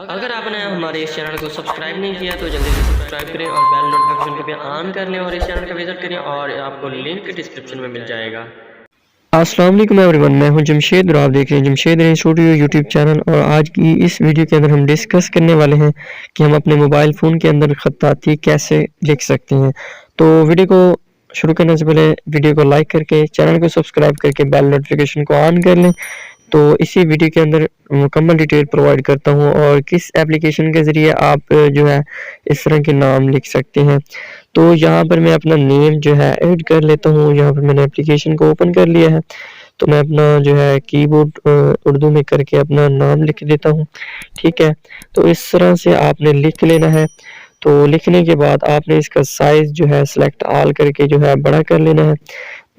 अगर आपने हमारे इस चैनल को सब्सक्राइब नहीं किया तो जल्दी से सब्सक्राइब करें और बेल नोटिफिकेशन को भी ऑन कर लें और इस चैनल का विजिट करें और आपको लिंक डिस्क्रिप्शन में मिल जाएगा। अस्सलाम वालेकुम एवरीवन, मैं हूं जमशेद और आप देख रहे हैं जमशेद स्टूडियो यूट्यूब चैनल। और आज की इस वीडियो के अंदर हम डिस्कस करने वाले हैं कि हम अपने मोबाइल फ़ोन के अंदर ख़ताती कैसे लिख सकते हैं। तो वीडियो को शुरू करने से पहले वीडियो को लाइक करके चैनल को सब्सक्राइब करके बेल नोटिफिकेशन को ऑन कर लें। तो इसी वीडियो के अंदर मुकम्मल डिटेल प्रोवाइड करता हूं और किस एप्लीकेशन के ज़रिए आप जो है इस तरह के नाम लिख सकते हैं। तो यहाँ पर मैं अपना नेम जो है ऐड कर लेता हूँ। यहाँ पर मैंने एप्लीकेशन को ओपन कर लिया है, तो मैं अपना जो है कीबोर्ड उर्दू में करके अपना नाम लिख देता हूँ। ठीक है, तो इस तरह से आपने लिख लेना है। तो लिखने के बाद आपने इसका साइज़ जो है सेलेक्ट ऑल करके जो है बड़ा कर लेना है।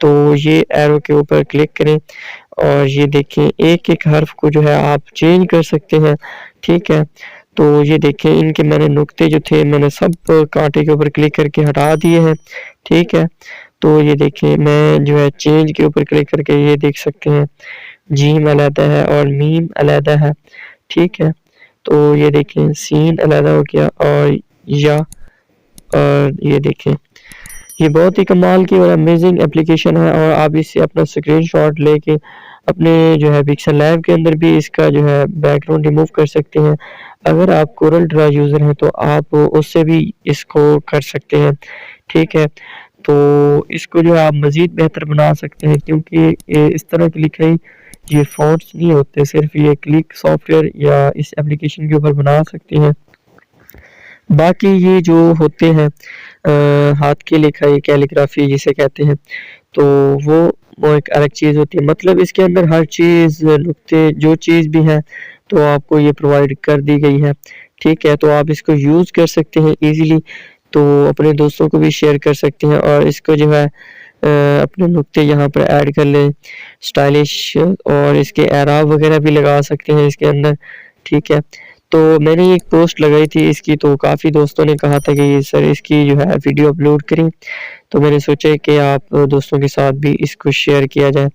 तो ये एरो के ऊपर क्लिक करें और ये देखें एक-एक हर्फ को जो है आप चेंज कर सकते हैं। ठीक है, तो ये देखें इनके मैंने नुक्ते जो थे मैंने सब कांटे के ऊपर क्लिक करके हटा दिए हैं। ठीक है, तो ये देखें मैं जो है चेंज के ऊपर क्लिक करके ये देख सकते हैं जीम अलहदा है और मीम अलहदा है। ठीक है, तो ये देखें सीन अलहदा हो गया और या और ये देखें ये बहुत ही कमाल की और अमेजिंग एप्लीकेशन है और आप इससे अपना स्क्रीनशॉट लेके अपने जो है पिक्सल लैब के अंदर भी इसका जो है बैकग्राउंड रिमूव कर सकते हैं। अगर आप कोरल ड्रा यूज़र हैं तो आप उससे भी इसको कर सकते हैं। ठीक है, तो इसको जो है आप मज़ीद बेहतर बना सकते हैं क्योंकि ये इस तरह की लिखाई ये फ़ॉन्ट्स नहीं होते, सिर्फ ये क्लिक सॉफ्टवेयर या इस एप्लीकेशन के ऊपर बना सकते हैं। बाकी ये जो होते हैं हाथ की लिखाई कैलीग्राफी जिसे कहते हैं, तो वो एक अलग चीज़ होती है। मतलब इसके अंदर हर चीज़ नुक्ते जो चीज़ भी है तो आपको ये प्रोवाइड कर दी गई है। ठीक है, तो आप इसको यूज़ कर सकते हैं ईज़िली, तो अपने दोस्तों को भी शेयर कर सकते हैं और इसको जो है अपने नुक्ते यहाँ पर ऐड कर लें स्टाइलिश और इसके एराब वगैरह भी लगा सकते हैं इसके अंदर। ठीक है, तो मैंने एक पोस्ट लगाई थी इसकी, तो काफ़ी दोस्तों ने कहा था कि सर इसकी जो है वीडियो अपलोड करें, तो मैंने सोचा कि आप दोस्तों के साथ भी इसको शेयर किया जाए।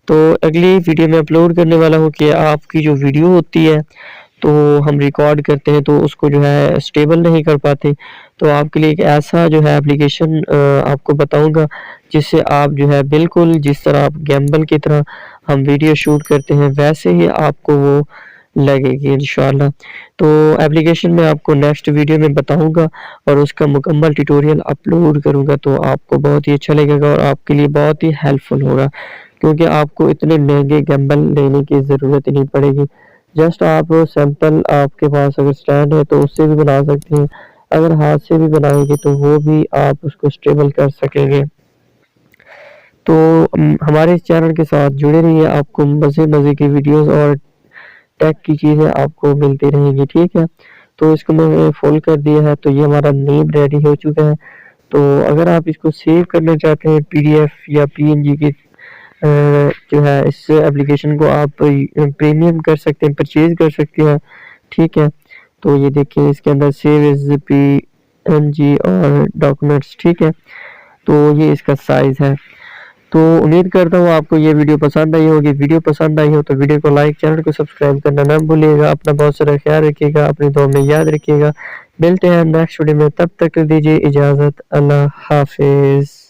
तो अगली वीडियो में अपलोड करने वाला हूँ कि आपकी जो वीडियो होती है तो हम रिकॉर्ड करते हैं तो उसको जो है स्टेबल नहीं कर पाते, तो आपके लिए एक ऐसा जो है एप्लीकेशन आपको बताऊंगा जिससे आप जो है बिल्कुल जिस तरह आप गैम्बल की तरह हम वीडियो शूट करते हैं वैसे ही आपको वो लगेगी इंशाल्लाह। तो एप्लीकेशन मैं आपको नेक्स्ट वीडियो में बताऊंगा और उसका मुकम्मल ट्यूटोरियल अपलोड करूंगा, तो आपको बहुत ही अच्छा लगेगा और आपके लिए बहुत ही हेल्पफुल होगा क्योंकि आपको इतने महंगे गैम्बल लेने की ज़रूरत नहीं पड़ेगी। जस्ट आप सैंपल आपके पास अगर स्टैंड है तो उससे भी बना सकते हैं, अगर हाथ से भी बनाएंगे तो वो भी आप उसको स्टेबल कर सकेंगे। तो हमारे इस चैनल के साथ जुड़े रहिए, आपको मज़े की वीडियोस और टेक की चीज़ें आपको मिलती रहेंगी। ठीक है, तो इसको मैंने फुल कर दिया है, तो ये हमारा नेम रेडी हो चुका है। तो अगर आप इसको सेव करना चाहते हैं पीडीएफ या पीएनजी की जो है इस एप्लीकेशन को आप प्रीमियम कर सकते हैं, परचेज कर सकते हैं। ठीक है, तो ये देखिए इसके अंदर सेव एज पीएनजी और डॉक्यूमेंट्स। ठीक है, तो ये इसका साइज़ है। तो उम्मीद करता हूँ आपको ये वीडियो पसंद आई होगी। वीडियो पसंद आई हो तो वीडियो को लाइक, चैनल को सब्सक्राइब करना ना भूलिएगा। अपना बहुत सारा ख्याल रखिएगा, अपनी दुआ में याद रखिएगा। मिलते हैं नेक्स्ट वीडियो में, तब तक दीजिए इजाज़त। अल्लाह हाफिज़।